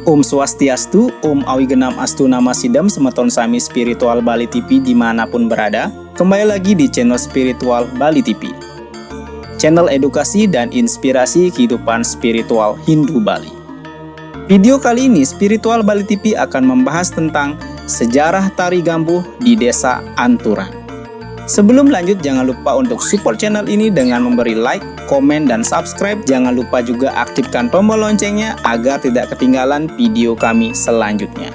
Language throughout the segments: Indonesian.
Om Swastiastu, Om Awigenam Astu Nama Sidam, Semeton Sami Spiritual Bali TV dimanapun berada. Kembali lagi di channel Spiritual Bali TV, channel edukasi dan inspirasi kehidupan spiritual Hindu Bali. Video kali ini Spiritual Bali TV akan membahas tentang sejarah tari gambuh di Desa Anturan. Sebelum lanjut, jangan lupa untuk support channel ini dengan memberi like, komen, dan subscribe. Jangan lupa juga aktifkan tombol loncengnya agar tidak ketinggalan video kami selanjutnya.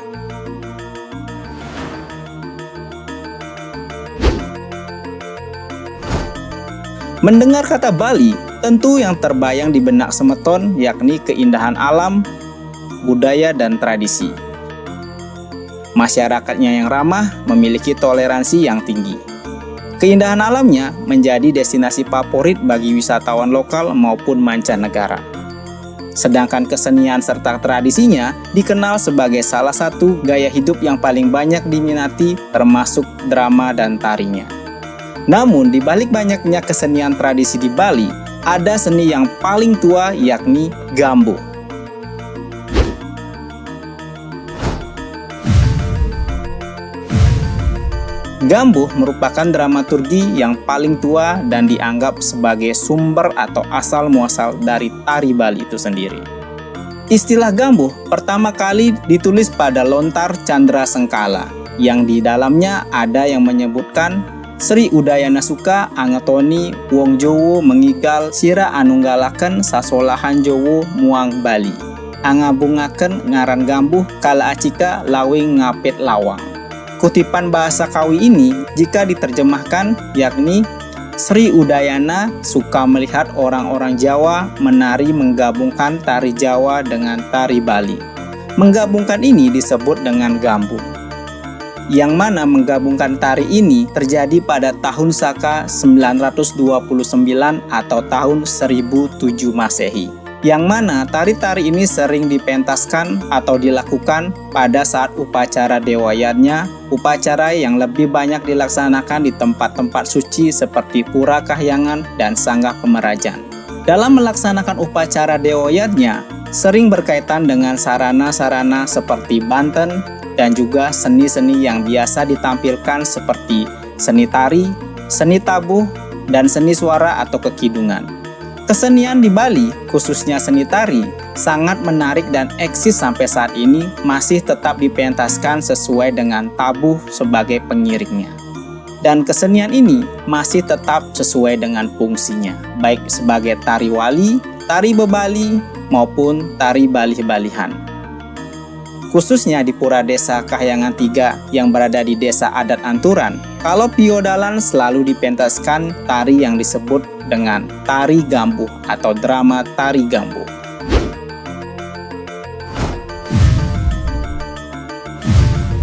Mendengar kata Bali, tentu yang terbayang di benak Semeton yakni keindahan alam, budaya, dan tradisi. Masyarakatnya yang ramah, memiliki toleransi yang tinggi. Keindahan alamnya menjadi destinasi favorit bagi wisatawan lokal maupun mancanegara. Sedangkan kesenian serta tradisinya dikenal sebagai salah satu gaya hidup yang paling banyak diminati, termasuk drama dan tarinya. Namun di balik banyaknya kesenian tradisi di Bali, ada seni yang paling tua yakni gambuh. Gambuh merupakan dramaturgi yang paling tua dan dianggap sebagai sumber atau asal-muasal dari tari Bali itu sendiri. Istilah gambuh pertama kali ditulis pada lontar Candra Sengkala, yang di dalamnya ada yang menyebutkan Sri Udayana Suka angetoni wong Jowo mengigal sira anunggalaken sasolahan Jowo muang Bali. Angabungaken ngaran gambuh kala acika lawing ngapit lawang. Kutipan bahasa Kawi ini jika diterjemahkan yakni Sri Udayana suka melihat orang-orang Jawa menari menggabungkan tari Jawa dengan tari Bali. Menggabungkan ini disebut dengan gambuh. Yang mana menggabungkan tari ini terjadi pada tahun Saka 929 atau tahun 1007 Masehi. Yang mana tari-tari ini sering dipentaskan atau dilakukan pada saat upacara Dewayatnya, upacara yang lebih banyak dilaksanakan di tempat-tempat suci seperti Pura Kahyangan dan Sanggah Pemerajan. Dalam melaksanakan upacara Dewayatnya, sering berkaitan dengan sarana-sarana seperti banten dan juga seni-seni yang biasa ditampilkan seperti seni tari, seni tabuh, dan seni suara atau kekidungan. Kesenian di Bali, khususnya seni tari, sangat menarik dan eksis sampai saat ini masih tetap dipentaskan sesuai dengan tabuh sebagai pengiringnya. Dan kesenian ini masih tetap sesuai dengan fungsinya, baik sebagai tari wali, tari bebali, maupun tari balih-balihan. Khususnya di Pura Desa Kahyangan 3 yang berada di Desa Adat Anturan, kalau Piodalan selalu dipentaskan tari yang disebut dengan tari gambuh atau drama tari gambuh.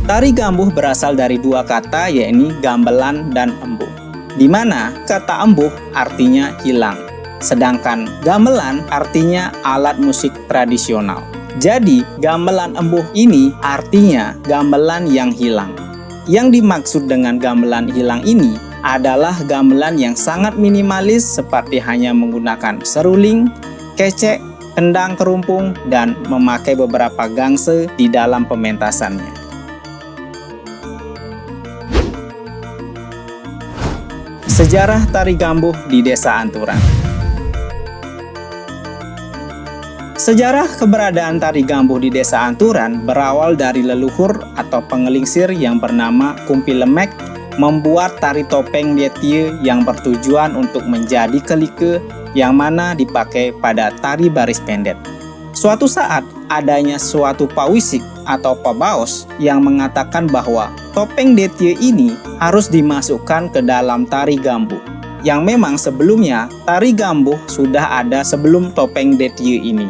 Tari gambuh berasal dari dua kata yakni gamelan dan embuh, di mana kata embuh artinya hilang, sedangkan gamelan artinya alat musik tradisional. Jadi gamelan embuh ini artinya gamelan yang hilang. Yang dimaksud dengan gamelan hilang ini adalah gamelan yang sangat minimalis seperti hanya menggunakan seruling, kecek, kendang kerumpung, dan memakai beberapa gangse di dalam pementasannya. Sejarah tari gambuh di Desa Anturan. Sejarah keberadaan tari gambuh di Desa Anturan berawal dari leluhur atau pengelingsir yang bernama Kumpi Lemek membuat tari topeng Detye yang bertujuan untuk menjadi kelike yang mana dipakai pada tari baris pendek. Suatu saat adanya suatu pawisik atau pabaos yang mengatakan bahwa topeng Detye ini harus dimasukkan ke dalam tari gambuh. Yang memang sebelumnya tari gambuh sudah ada sebelum topeng Detye ini.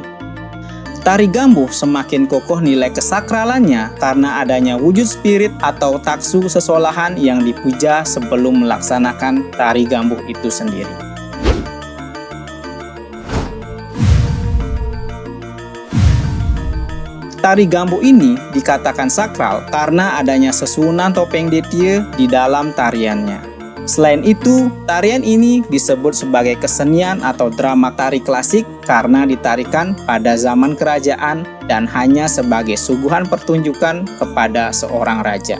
Tari gambuh semakin kokoh nilai kesakralannya karena adanya wujud spirit atau taksu sesolahan yang dipuja sebelum melaksanakan tari gambuh itu sendiri. Tari gambuh ini dikatakan sakral karena adanya sesunan topeng Detye di dalam tariannya. Selain itu, tarian ini disebut sebagai kesenian atau drama tari klasik karena ditarikan pada zaman kerajaan dan hanya sebagai suguhan pertunjukan kepada seorang raja.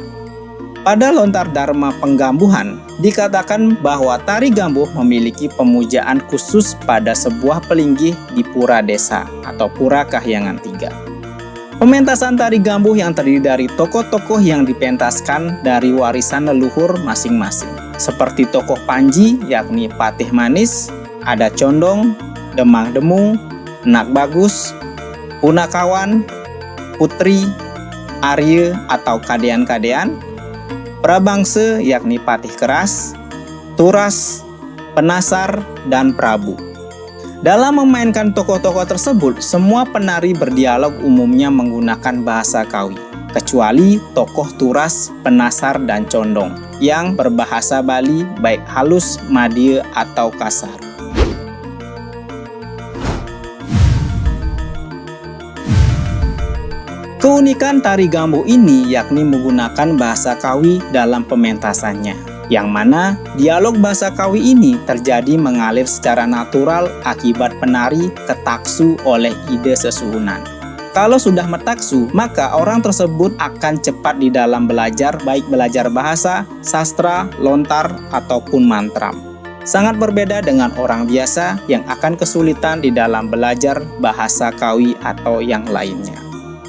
Pada lontar dharma penggambuhan, dikatakan bahwa tari gambuh memiliki pemujaan khusus pada sebuah pelinggih di pura desa atau pura Kahyangan 3. Pementasan tari gambuh yang terdiri dari tokoh-tokoh yang dipentaskan dari warisan leluhur masing-masing, seperti tokoh Panji yakni Patih Manis, ada Condong, Demang Demung, Nak Bagus, Punakawan, Putri, Arya atau Kadean-Kadean, Prabangsa yakni Patih Keras, Turas, Penasar, dan Prabu. Dalam memainkan tokoh-tokoh tersebut, semua penari berdialog umumnya menggunakan bahasa Kawi, kecuali tokoh Turas, Penasar, dan Condong yang berbahasa Bali baik halus, madya, atau kasar. Keunikan tari gambuh ini yakni menggunakan bahasa Kawi dalam pementasannya, yang mana dialog bahasa Kawi ini terjadi mengalir secara natural akibat penari ketaksu oleh ide sesuhunan. Kalau sudah metaksu, maka orang tersebut akan cepat di dalam belajar, baik belajar bahasa, sastra, lontar, ataupun mantram. Sangat berbeda dengan orang biasa yang akan kesulitan di dalam belajar bahasa Kawi atau yang lainnya.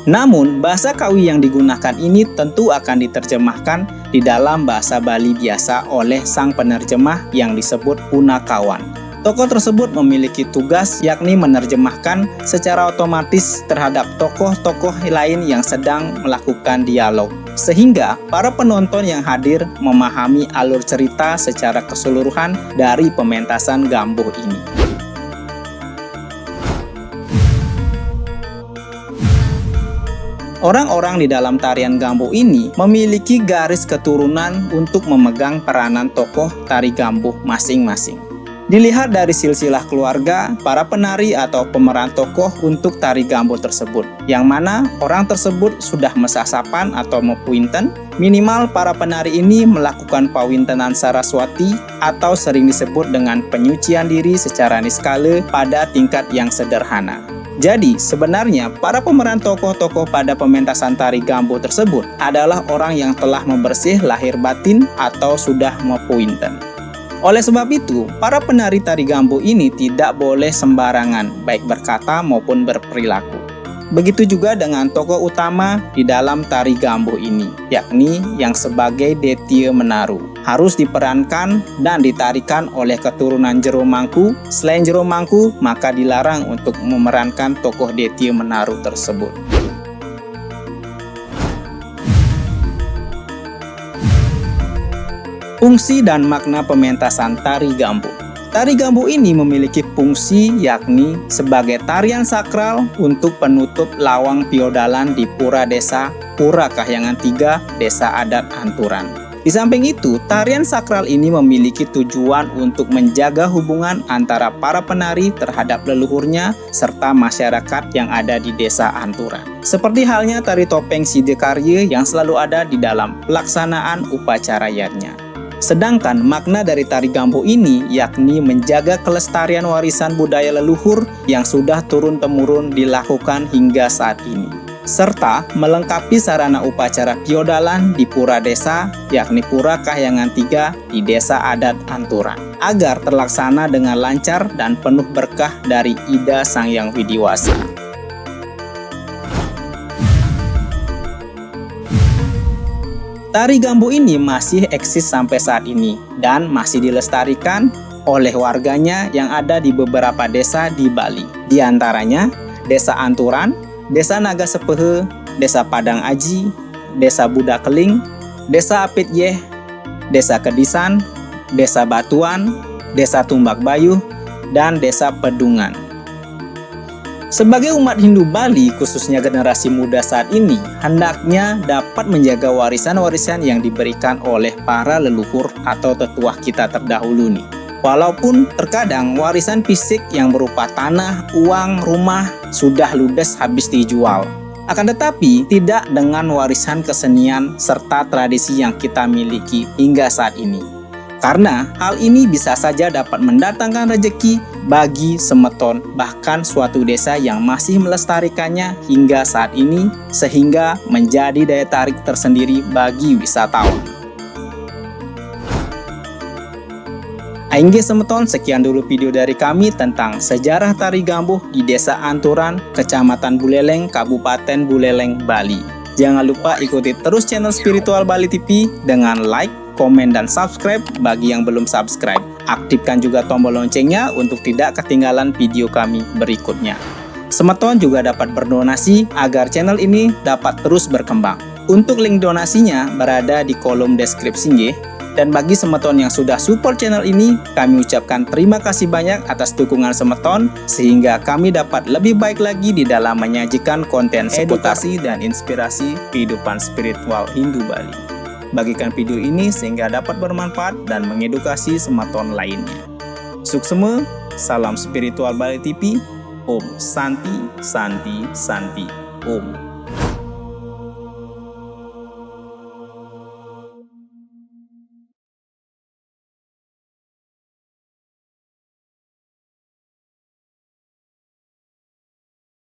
Namun, bahasa Kawi yang digunakan ini tentu akan diterjemahkan di dalam bahasa Bali biasa oleh sang penerjemah yang disebut Punakawan. Tokoh tersebut memiliki tugas yakni menerjemahkan secara otomatis terhadap tokoh-tokoh lain yang sedang melakukan dialog, sehingga para penonton yang hadir memahami alur cerita secara keseluruhan dari pementasan gambuh ini. Orang-orang di dalam tarian gambuh ini memiliki garis keturunan untuk memegang peranan tokoh tari gambuh masing-masing. Dilihat dari silsilah keluarga, para penari atau pemeran tokoh untuk tari gambuh tersebut, yang mana orang tersebut sudah mesasapan atau mepuinten. Minimal para penari ini melakukan pawintenan Saraswati atau sering disebut dengan penyucian diri secara niskala pada tingkat yang sederhana. Jadi, sebenarnya para pemeran tokoh-tokoh pada pementasan tari gambuh tersebut adalah orang yang telah membersih lahir batin atau sudah mepuinten. Oleh sebab itu, para penari tari gambuh ini tidak boleh sembarangan, baik berkata maupun berperilaku. Begitu juga dengan tokoh utama di dalam tari gambuh ini, yakni yang sebagai Detya Menaru. Harus diperankan dan ditarikan oleh keturunan Jero Mangku. Selain Jero Mangku, maka dilarang untuk memerankan tokoh Detya Menaru tersebut. Fungsi dan makna pementasan tari gambuh. Tari gambuh ini memiliki fungsi yakni sebagai tarian sakral untuk penutup lawang piodalan di pura desa Pura Kahyangan 3, Desa Adat Anturan. Di samping itu, tarian sakral ini memiliki tujuan untuk menjaga hubungan antara para penari terhadap leluhurnya serta masyarakat yang ada di Desa Anturan. Seperti halnya tari topeng Sidekarya yang selalu ada di dalam pelaksanaan upacara yatnya. Sedangkan makna dari tari gambuh ini yakni menjaga kelestarian warisan budaya leluhur yang sudah turun-temurun dilakukan hingga saat ini, serta melengkapi sarana upacara piodalan di pura desa yakni Pura Kahyangan 3 di Desa Adat Anturan agar terlaksana dengan lancar dan penuh berkah dari Ida Sang Hyang Widiwasa. Tari gambuh ini masih eksis sampai saat ini dan masih dilestarikan oleh warganya yang ada di beberapa desa di Bali. Di antaranya Desa Anturan, Desa Naga Sepehe, Desa Padang Aji, Desa Budakeling, Desa Apit Yeh, Desa Kedisan, Desa Batuan, Desa Tumbak Bayuh, dan Desa Pedungan. Sebagai umat Hindu Bali, khususnya generasi muda saat ini, hendaknya dapat menjaga warisan-warisan yang diberikan oleh para leluhur atau tetua kita terdahulu nih. Walaupun terkadang warisan fisik yang berupa tanah, uang, rumah sudah ludes habis dijual. Akan tetapi, tidak dengan warisan kesenian serta tradisi yang kita miliki hingga saat ini. Karena hal ini bisa saja dapat mendatangkan rezeki bagi Semeton, bahkan suatu desa yang masih melestarikannya hingga saat ini, sehingga menjadi daya tarik tersendiri bagi wisatawan. Aingge Semeton, sekian dulu video dari kami tentang sejarah tari Gambuh di Desa Anturan, Kecamatan Buleleng, Kabupaten Buleleng, Bali. Jangan lupa ikuti terus channel Spiritual Bali TV dengan like, komen, dan subscribe bagi yang belum subscribe. Aktifkan juga tombol loncengnya untuk tidak ketinggalan video kami berikutnya. Semeton juga dapat berdonasi agar channel ini dapat terus berkembang. Untuk link donasinya berada di kolom deskripsi nggih. Dan bagi Semeton yang sudah support channel ini, kami ucapkan terima kasih banyak atas dukungan Semeton, sehingga kami dapat lebih baik lagi di dalam menyajikan konten edukasi dan inspirasi kehidupan spiritual Hindu Bali. Bagikan video ini sehingga dapat bermanfaat dan mengedukasi Semeton lainnya. Suksema, salam spiritual Bali TV. Om Santi, Santi, Santi. Om.